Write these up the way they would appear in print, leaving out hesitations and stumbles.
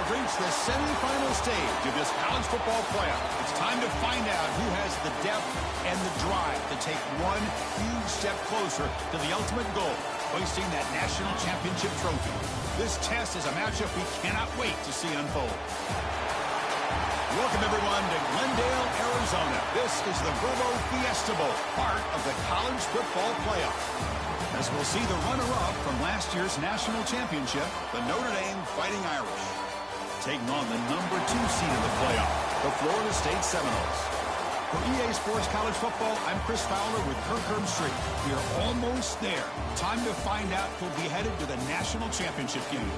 have reached the semifinal stage of this college football playoff. It's time to find out who has the depth and the drive to take one huge step closer to the ultimate goal, hoisting that national championship trophy. This test is a matchup we cannot wait to see unfold. Welcome, everyone, to Glendale, Arizona. This is the Verbo Fiesta Bowl, part of the college football playoff. As we'll see the runner-up from last year's national championship, the Notre Dame Fighting Irish, taking on the number 2 seed of the playoff, the Florida State Seminoles. For EA Sports College Football, I'm Chris Fowler with Kirk Herbstreit. We are almost there. Time to find out who'll be headed to the national championship game.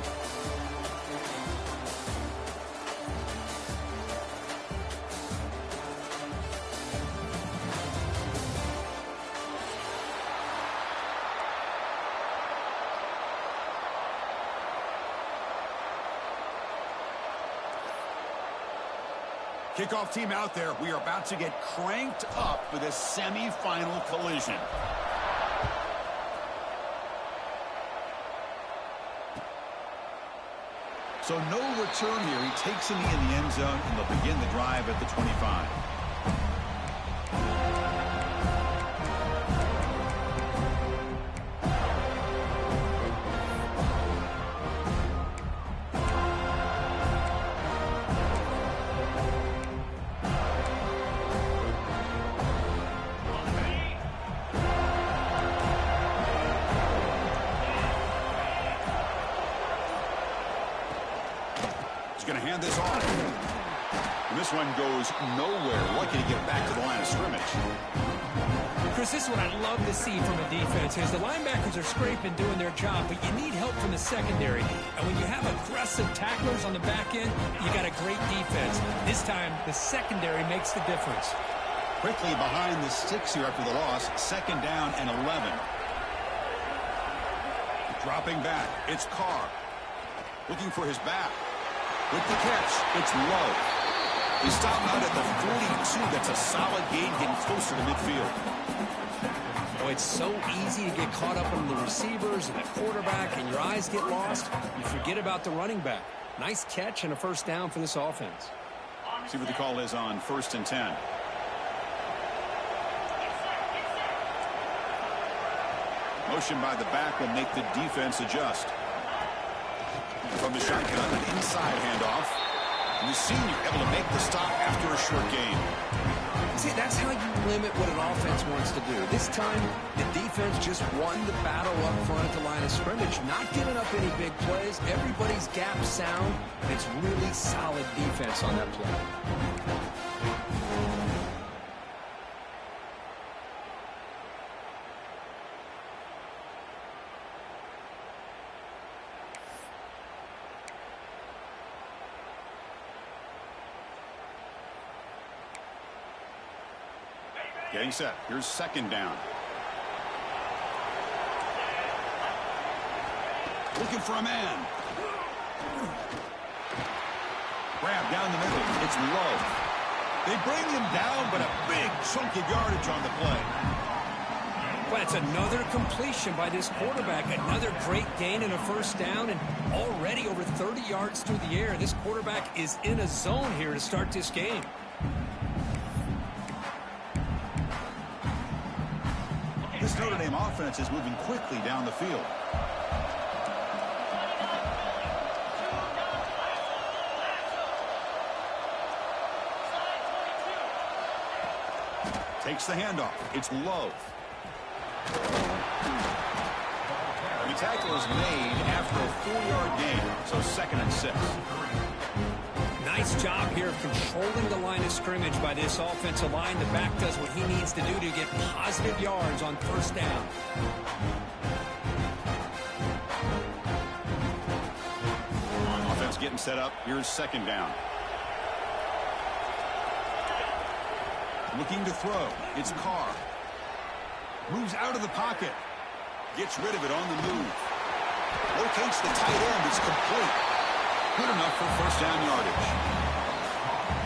Kickoff team out there. We are about to get cranked up for this semifinal collision. So no return here. He takes in the end zone, and they'll begin the drive at the 25. Going to hand this off. And this one goes nowhere. Lucky to get back to the line of scrimmage. Chris, this is what I love to see from a defense is the linebackers are scraping, doing their job, but you need help from the secondary. And when you have aggressive tacklers on the back end, you got a great defense. This time, the secondary makes the difference. Quickly behind the sticks here after the loss. 2nd down and 11. Dropping back. It's Carr. Looking for his back. With the catch, it's low. He stopped out at the 42. That's a solid gain, getting closer to midfield. Oh, it's so easy to get caught up on the receivers and the quarterback, and your eyes get lost. You forget about the running back. Nice catch and a 1st down for this offense. See what the call is on 1st and 10. Motion by the back will make the defense adjust. From the shotgun, an inside handoff. And the senior able to make the stop after a short gain. See, that's how you limit what an offense wants to do. This time, the defense just won the battle up front at the line of scrimmage, not giving up any big plays. Everybody's gap sound, and it's really solid defense on that play. Getting set. Here's 2nd down. Looking for a man. Grab down the middle. It's low. They bring him down, but a big chunk of yardage on the play. Well, it's another completion by this quarterback. Another great gain and a 1st down, and already over 30 yards through the air. This quarterback is in a zone here to start this game. This Notre Dame offense is moving quickly down the field. Takes the handoff. It's low. The tackle is made after a 4-yard gain, so 2nd and 6. Nice job here of controlling the line of scrimmage by this offensive line. The back does what he needs to do to get positive yards on 1st down. Offense getting set up. Here's 2nd down. Looking to throw. It's Carr. Moves out of the pocket. Gets rid of it on the move. Locates the tight end. It's complete. Good enough for 1st down yardage.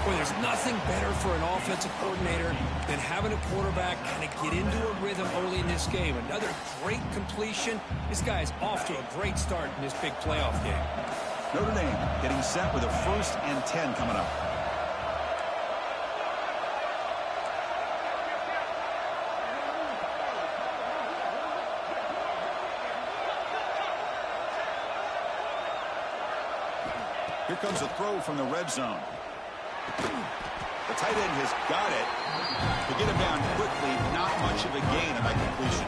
Boy, there's nothing better for an offensive coordinator than having a quarterback kind of get into a rhythm early in this game. Another great completion. This guy is off to a great start in this big playoff game. Notre Dame getting set with a 1st and 10 coming up. Here comes a throw from the red zone. The tight end has got it. To get him down quickly, not much of a gain on that completion.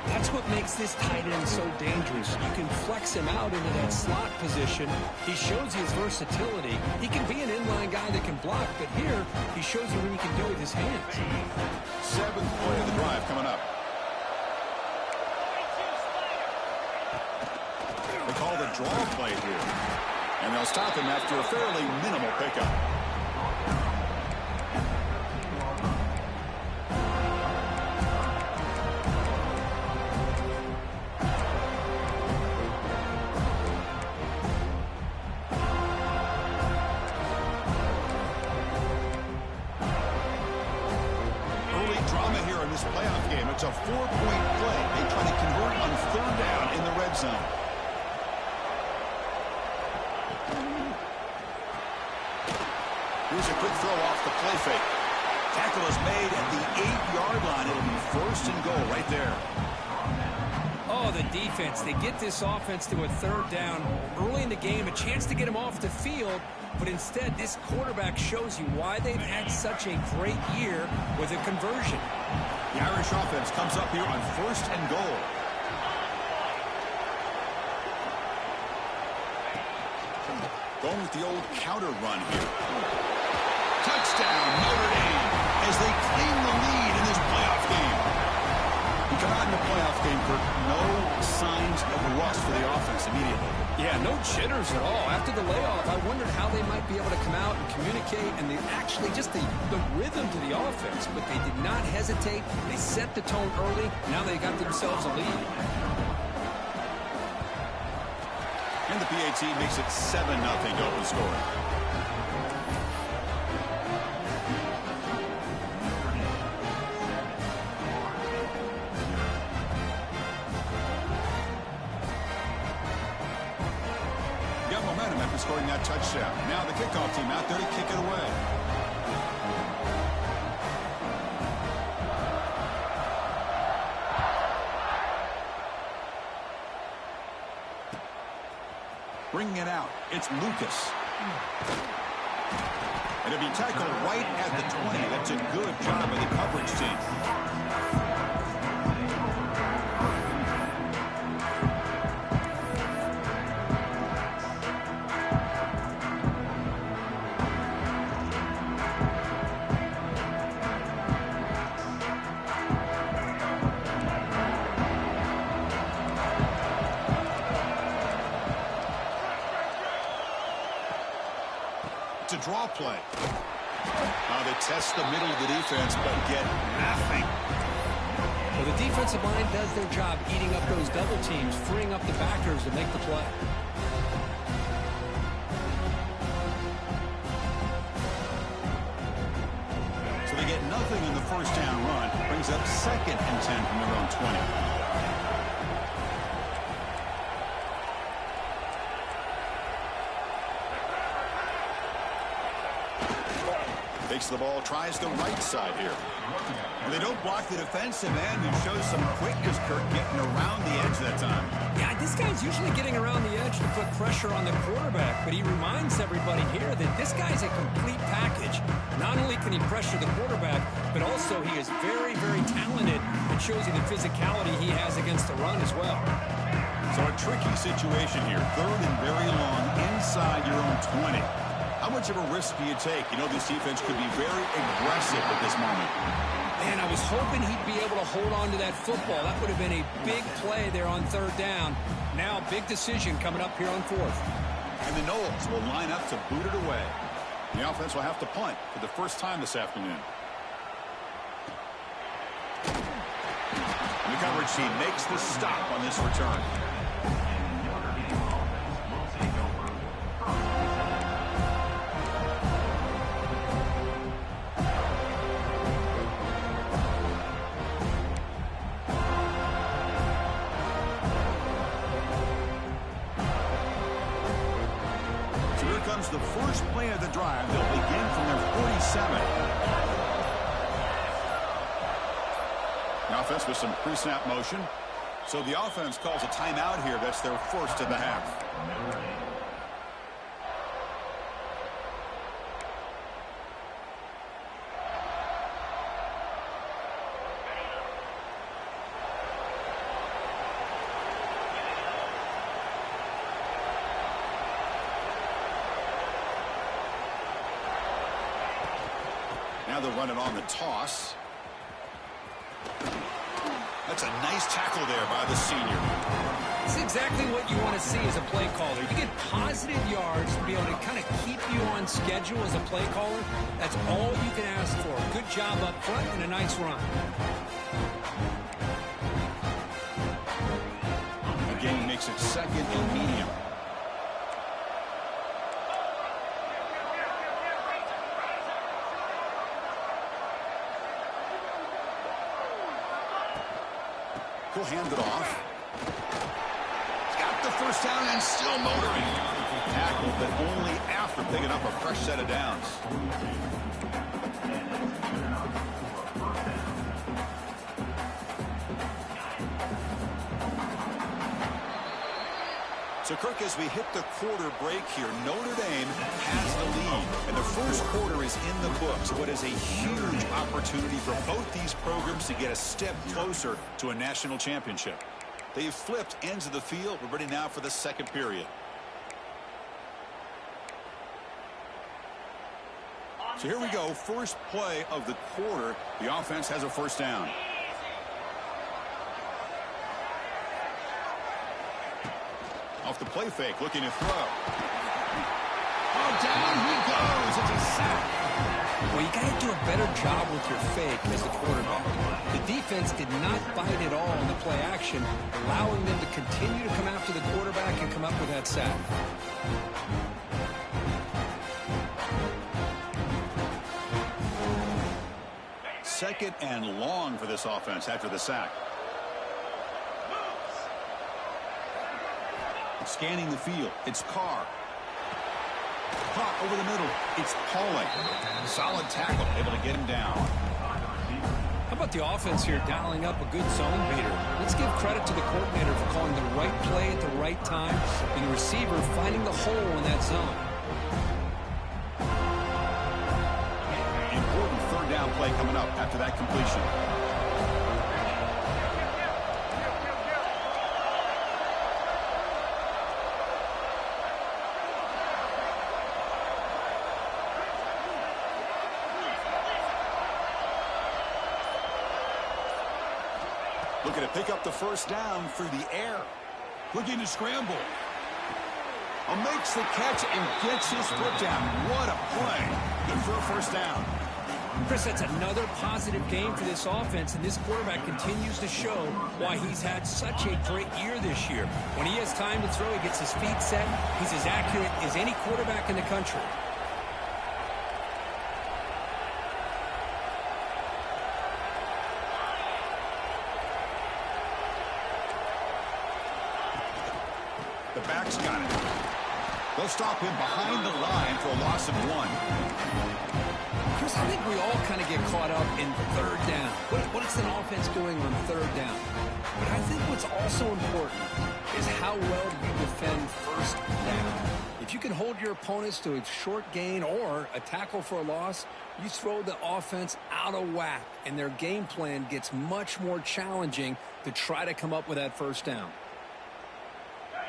That's what makes this tight end so dangerous. You can flex him out into that slot position. He shows you his versatility. He can be an inline guy that can block, but here he shows you what he can do with his hands. 7th play of the drive coming up. They call the draw play here. And they'll stop him after a fairly minimal pickup. Early drama here in this playoff game. It's a 4-point play. They try to convert on 3rd down in the red zone. Here's a quick throw off the play fake. Tackle is made at the 8-yard line. It'll be 1st and goal right there. Oh, the defense. They get this offense to a 3rd down early in the game, a chance to get him off the field, but instead this quarterback shows you why they've had such a great year with a conversion. The Irish offense comes up here on 1st and goal. Going with the old counter run here. Touchdown, Notre Dame, as they claim the lead in this playoff game. We come out in the playoff game, Kirk, no signs of rust for the offense immediately. Yeah, no jitters at all. After the layoff, I wondered how they might be able to come out and communicate, and they actually just the rhythm to the offense, but they did not hesitate. They set the tone early. Now they got themselves a lead. And the PAT makes it 7-0 to open scoring. Got momentum after scoring that touchdown. Now the kickoff team out there to kick it away. Bringing it out, it's Lucas. And it'll be tackled right at the 20. That's a good job of the coverage team. It's a draw play. They test the middle of the defense, but get nothing. Well, the defensive line does their job eating up those double teams, freeing up the backers to make the play. So they get nothing in the 1st down run. Brings up 2nd and 10 from their own 20. Takes the ball, tries the right side here. And they don't block the defensive end and shows some quickness, Kirk, getting around the edge that time. Yeah, this guy's usually getting around the edge to put pressure on the quarterback, but he reminds everybody here that this guy's a complete package. Not only can he pressure the quarterback, but also he is very, very talented. It shows you the physicality he has against the run as well. So a tricky situation here. 3rd and very long inside your own 20. How much of a risk do you take? You know, this defense could be very aggressive at this moment. Man, I was hoping he'd be able to hold on to that football. That would have been a big play there on 3rd down. Now, big decision coming up here on 4th. And the Noles will line up to boot it away. The offense will have to punt for the first time this afternoon. And the coverage team makes the stop on this return. comes the first play of the drive. They'll begin from their 47. The offense with some pre-snap motion. So the offense calls a timeout here. That's their first of the half. Now they'll run it on the toss. That's a nice tackle there by the senior. It's exactly what you want to see as a play caller. You get positive yards to be able to kind of keep you on schedule as a play caller. That's all you can ask for. Good job up front and a nice run. Again, makes it second and medium. He'll hand it off. Got the first down and still motoring. Tackle, but only after picking up a fresh set of downs. So, Kirk, as we hit the quarter break here, Notre Dame has the lead, and the first quarter is in the books. What is a huge opportunity for both these programs to get a step closer to a national championship. They've flipped ends of the field. We're ready now for the second period. So here we go, first play of the quarter. The offense has a first down. Off the play fake, looking to throw. Oh, down he goes. It's a sack. Well, you got to do a better job with your fake as the quarterback. The defense did not bite at all in the play action, allowing them to continue to come after the quarterback and come up with that sack. Second and long for this offense after the sack. Scanning the field, it's Carr. Caught over the middle, it's Pauling. Solid tackle, able to get him down. How about the offense here dialing up a good zone beater? Let's give credit to the coordinator for calling the right play at the right time and the receiver finding the hole in that zone. Important third down play coming up after that completion. Looking to pick up the first down through the air. Looking to scramble. Makes the catch and gets his foot down. What a play. Good for a first down. Chris, that's another positive game for this offense, and this quarterback continues to show why he's had such a great year this year. When he has time to throw, he gets his feet set. He's as accurate as any quarterback in the country. The back's got it. They'll stop him behind the line for a loss of 1. Chris, I think we all kind of get caught up in third down. What's an offense doing on third down? But I think what's also important is how well you defend first down. If you can hold your opponents to a short gain or a tackle for a loss, you throw the offense out of whack, and their game plan gets much more challenging to try to come up with that first down.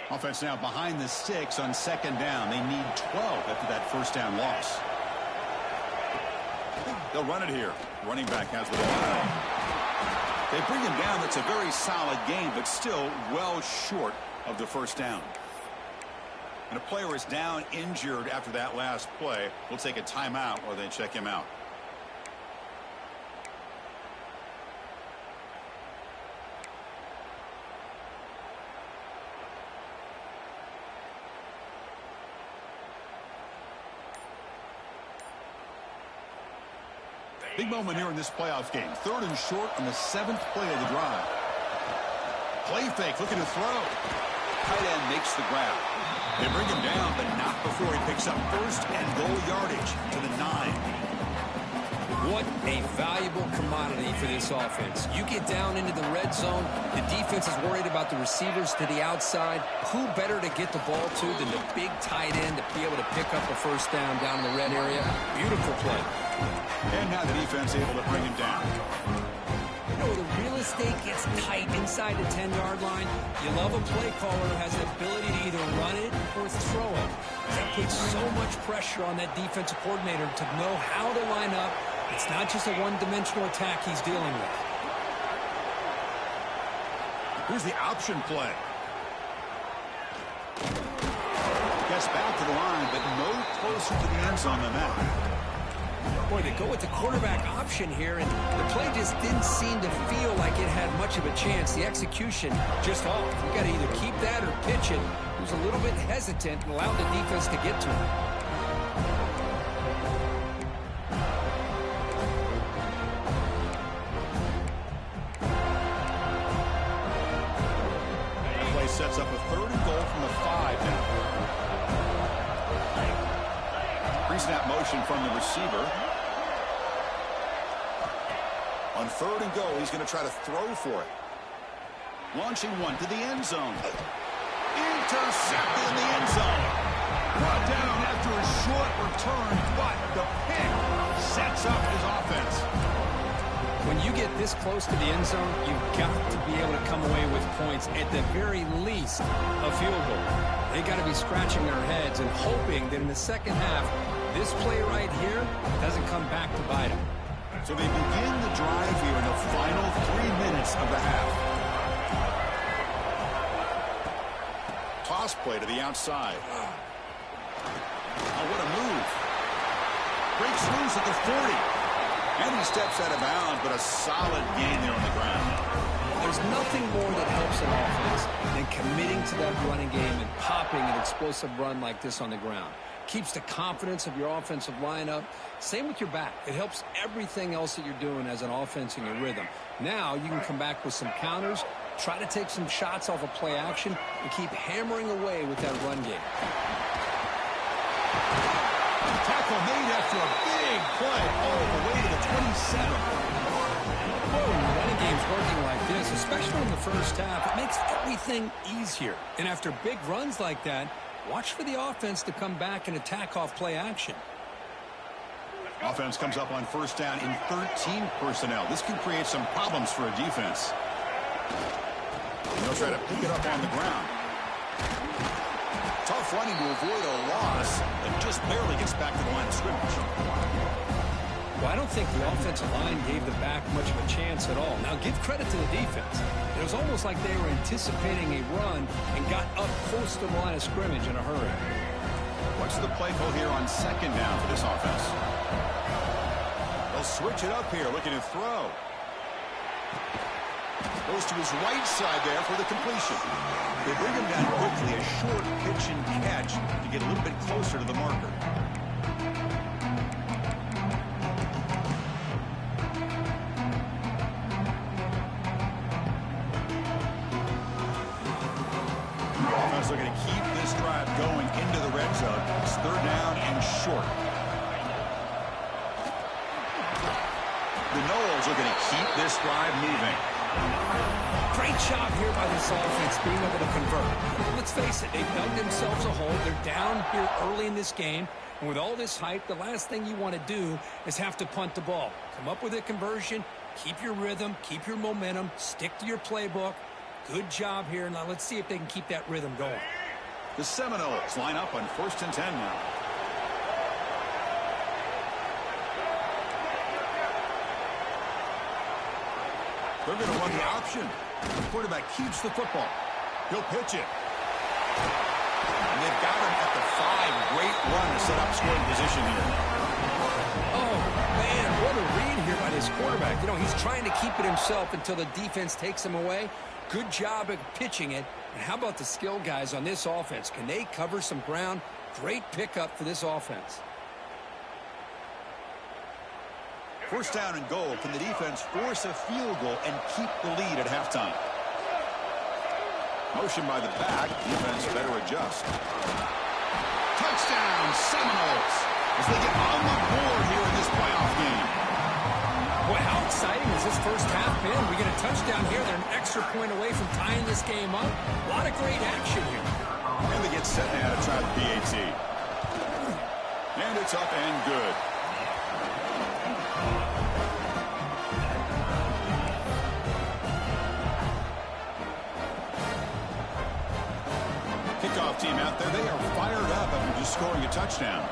Offense now behind the 6 on second down. They need 12 after that first down loss. They'll run it here. Running back has the ball. They bring him down. That's a very solid game, but still well short of the first down. And a player is down injured after that last play. We'll take a timeout while they check him out. Big moment here in this playoff game. Third and short on the 7th play of the drive. Play fake, looking to throw. tight end makes the grab. They bring him down, but not before he picks up first and goal yardage to the 9. What a valuable commodity for this offense. You get down into the red zone, the defense is worried about the receivers to the outside. Who better to get the ball to than the big tight end to be able to pick up a first down in the red area? Beautiful play. And now the defense able to bring him down. You know, the real estate gets tight inside the 10-yard line. You love a play caller who has the ability to either run it or throw it. That puts so much pressure on that defensive coordinator to know how to line up. It's not just a one-dimensional attack he's dealing with. Here's the option play. Gets back to the line, but no closer to the end zone than that. Boy, they go with the quarterback option here, and the play just didn't seem to feel like it had much of a chance. The execution just off. You got to either keep that or pitch it. He was a little bit hesitant and allowed the defense to get to him. Play sets up a 3rd and goal from the 5 now. Pre-snap motion from the receiver. On 3rd and goal, he's going to try to throw for it. Launching one to the end zone. Intercepted in the end zone. Brought down after a short return, but the pick sets up his offense. When you get this close to the end zone, you've got to be able to come away with points, at the very least, a field goal. They got to be scratching their heads and hoping that in the second half, this play right here doesn't come back to bite them. So they begin the drive here in the final 3 minutes of the half. Toss play to the outside. Oh, what a move. Breaks loose at the 40. And he steps out of bounds, but a solid gain there on the ground. There's nothing more that helps an offense than committing to that running game and popping an explosive run like this on the ground. Keeps the confidence of your offensive lineup. Same with your back. It helps everything else that you're doing as an offense in your rhythm. Now you can come back with some counters, try to take some shots off of play action, and keep hammering away with that run game. Tackle made after a big play all the way to the 27. When the running game's working like this, especially in the first half, it makes everything easier. And after big runs like that, watch for the offense to come back and attack off play action. Offense comes up on first down in 13 personnel. This can create some problems for a defense. And they'll try to pick it up on the ground. Tough running to avoid a loss, and just barely gets back to the line of scrimmage. Well, I don't think the offensive line gave the back much of a chance at all. Now, give credit to the defense. It was almost like they were anticipating a run and got up close to the line of scrimmage in a hurry. What's the play call here on 2nd down for this offense? They'll switch it up here, looking to throw. Goes to his right side there for the completion. They bring him down quickly, a short pitch and catch to get a little bit closer to the marker. Offense looking to keep this drive going into the red zone. It's 3rd down and short. The Noles looking to keep this drive moving. Great job here by this offense being able to convert. Let's face it, they've dug themselves a hole. They're down here early in this game. And with all this hype, the last thing you want to do is have to punt the ball. Come up with a conversion, keep your rhythm, keep your momentum, stick to your playbook. Good job here. Now let's see if they can keep that rhythm going. The Seminoles line up on 1st and 10 now. They're going to run the option. The quarterback keeps the football. He'll pitch it. And they've got him at the 5. Great run to set up scoring position here. Oh, man, what a read here by this quarterback. You know, he's trying to keep it himself until the defense takes him away. Good job at pitching it. And how about the skill guys on this offense? Can they cover some ground? Great pickup for this offense. 1st down and goal. Can the defense force a field goal and keep the lead at halftime? Motion by the back. Defense better adjust. Touchdown, Seminoles, as they get on the board here in this playoff game. Boy, how exciting has this first half been? We get a touchdown here. They're an extra point away from tying this game up. A lot of great action here. And they get set now to try the PAT. And it's up and good. Kickoff team out there. They are fired up after just scoring a touchdown.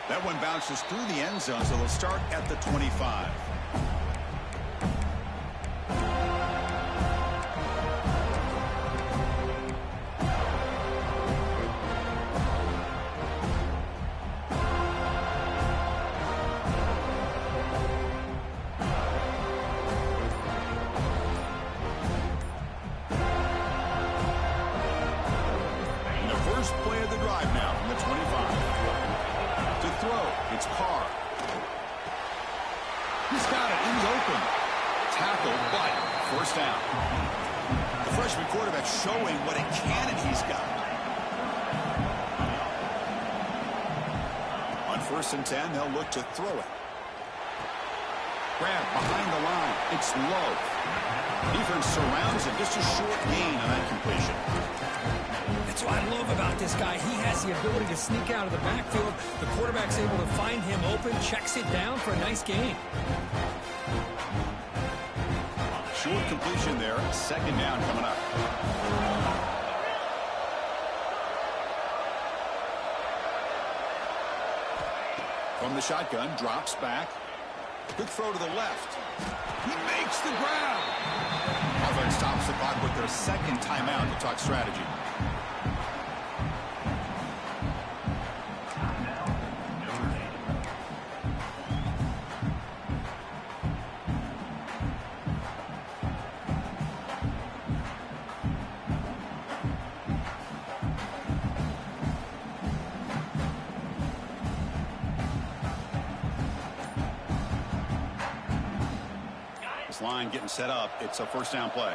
That one bounces through the end zone, so they'll start at the 25. Play of the drive now from the 25. To throw, it's Carr. He's got it. He's open. Tackle, but first down. The freshman quarterback showing what a cannon he's got. On 1st and 10, they'll look to throw it. Grab behind the line. It's low. Defense surrounds it. Just a short gain on that completion. That's what I love about this guy. He has the ability to sneak out of the backfield. The quarterback's able to find him open, checks it down for a nice gain. Short completion there. 2nd down coming up. From the shotgun, drops back. Good throw to the left. He makes the grab. Offense stops the clock with their 2nd timeout to talk strategy. Line getting set up. It's a 1st down play.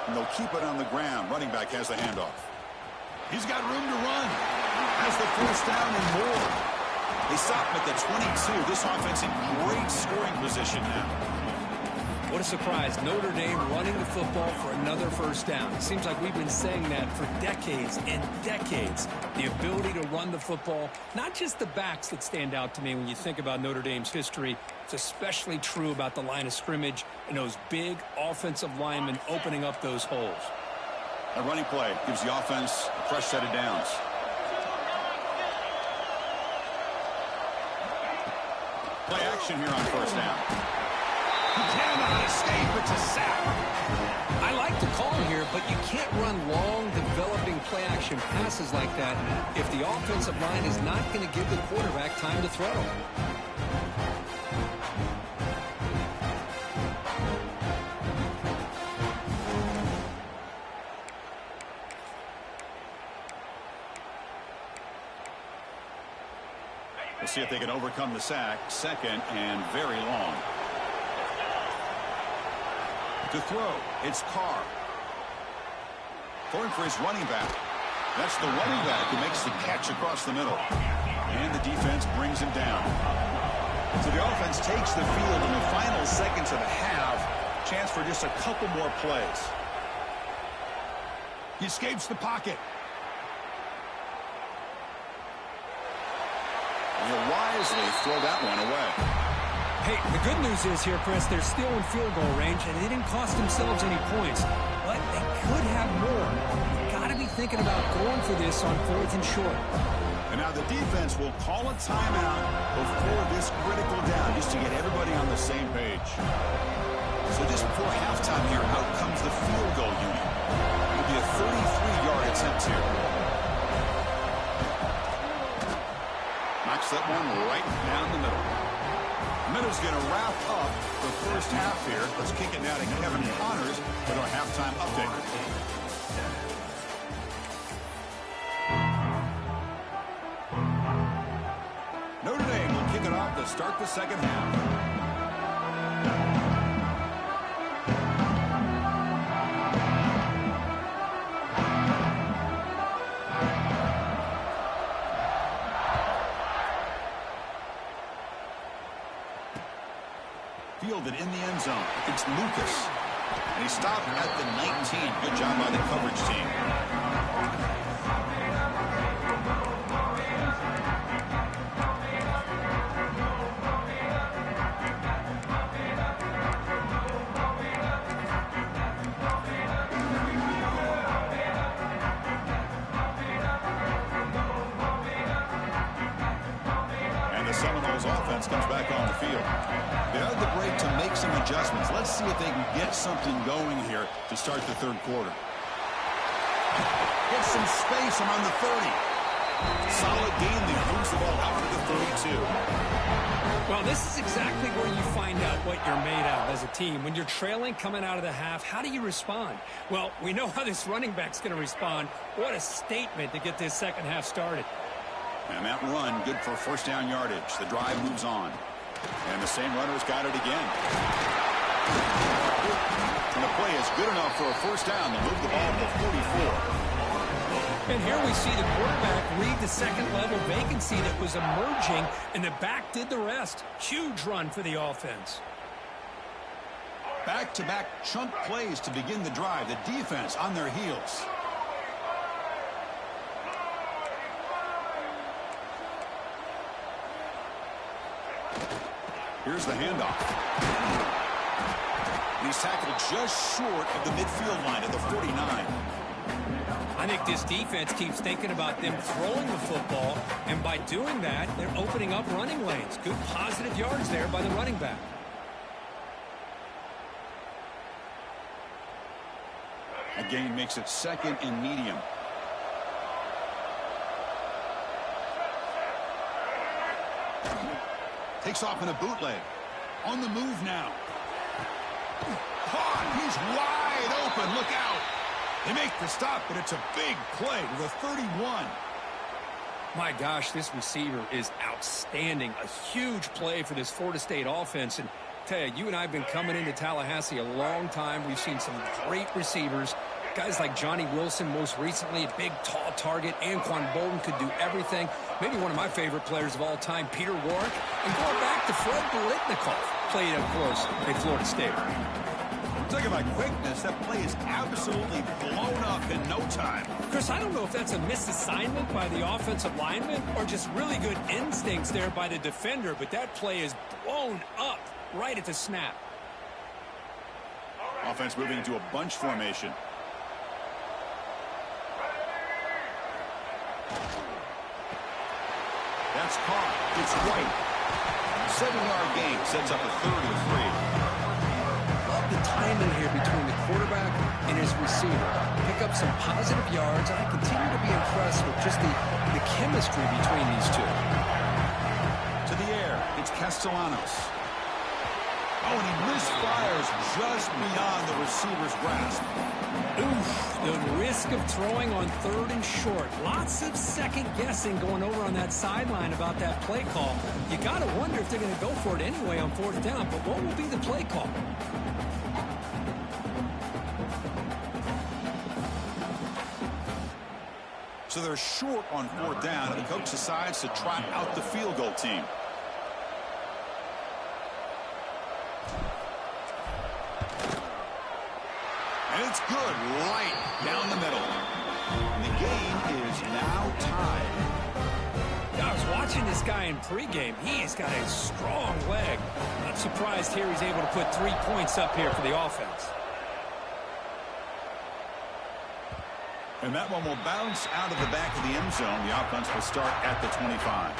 And they'll keep it on the ground. Running back has the handoff. He's got room to run. Has the 1st down and more. They stop him at the 22. This offense in great scoring position now. What a surprise. Notre Dame running the football for another 1st down. It seems like we've been saying that for decades and decades. The ability to run the football, not just the backs that stand out to me when you think about Notre Dame's history. It's especially true about the line of scrimmage and those big offensive linemen opening up those holes. A running play gives the offense a fresh set of downs. Play action here on 1st down. He cannot escape. It's a sack. I like the call here, but you can't run long, developing play-action passes like that if the offensive line is not going to give the quarterback time to throw. We'll see if they can overcome the sack. 2nd and very long. To throw, it's Carr. Going for his running back. That's the running back who makes the catch across the middle. And the defense brings him down. So the offense takes the field in the final seconds of the half. Chance for just a couple more plays. He escapes the pocket. And he'll wisely throw that one away. Hey, the good news is here, Chris, they're still in field goal range, and they didn't cost themselves any points. But they could have more. You've got to be thinking about going for this on 4th and short. And now the defense will call a timeout before this critical down, just to get everybody on the same page. So just before halftime here, out comes the field goal unit. It'll be a 33-yard attempt here. Knocks that one right down the middle. Middle's going to wrap up the first half here. Let's kick it now to Kevin Connors with our halftime update. Notre Dame will kick it off the start the second half. Fielded in the end zone. It's Lucas. And he stopped at the 19. Good job by the coverage team. And the Seminoles offense comes back on the field. They had the break to make some adjustments. Let's see if they can get something going here to start the third quarter. Get some space around the 30. Solid gain. They moves the ball out to the 32. Well, this is exactly where you find out what you're made of as a team. When you're trailing coming out of the half, how do you respond? Well, we know how this running back's going to respond. What a statement to get this second half started. And that run, good for first down yardage. The drive moves on. And the same runner's got it again. And the play is good enough for a first down to move the ball to the 44. And here we see the quarterback read the second-level vacancy that was emerging, and the back did the rest. Huge run for the offense. Back-to-back chunk plays to begin the drive. The defense on their heels. Here's the handoff. He's tackled just short of the midfield line at the 49. I think this defense keeps thinking about them throwing the football, and by doing that, they're opening up running lanes. Good positive yards there by the running back. A gain makes it second and medium. Takes off in a bootleg. On the move now. Caught. He's wide open. Look out. They make the stop, but it's a big play to the 31. My gosh, this receiver is outstanding. A huge play for this Florida State offense. And tell you and I have been coming into Tallahassee a long time. We've seen some great receivers. Guys like Johnny Wilson, most recently, a big, tall target. Anquan Bolden could do everything. Maybe one of my favorite players of all time, Peter Warrick. And going back to Fred Biletnikoff, played up close at Florida State. Talk about quickness. That play is absolutely blown up in no time. Chris, I don't know if that's a misassignment by the offensive lineman or just really good instincts there by the defender, but that play is blown up right at the snap. Offense moving into a bunch formation. That's caught. It's White. 7-yard gain sets up a 3rd and 3. Love the timing here between the quarterback and his receiver. Pick up some positive yards, and I continue to be impressed with just the chemistry between these two. To the air, it's Castellanos. Oh, and he misfires just beyond the receiver's grasp. Oof, the risk of throwing on 3rd and short. Lots of second guessing going over on that sideline about that play call. You got to wonder if they're going to go for it anyway on 4th down, but what will be the play call? So they're short on 4th down, and the coach decides to trot out the field goal team. And it's good, right down the middle. And the game is now tied. I was watching this guy in pregame. He's got a strong leg. Not surprised here he's able to put 3 points up here for the offense. And that one will bounce out of the back of the end zone. The offense will start at the 25.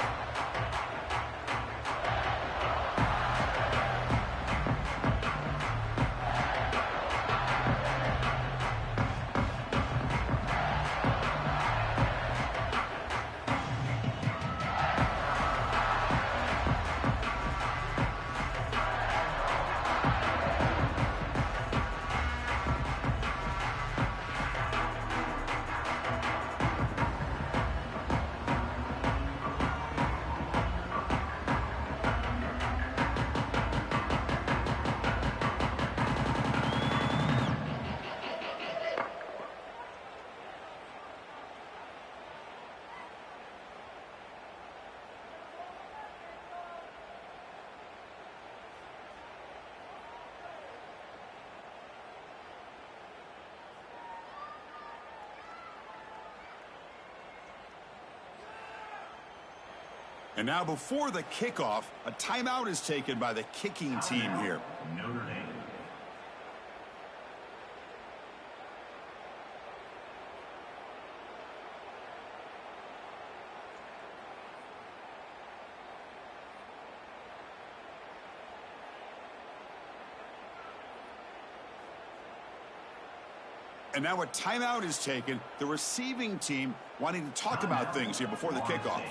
And now before the kickoff, a timeout is taken by the kicking team here. Notre Dame. And now a timeout is taken. The receiving team wanting to talk about things here before the kickoff.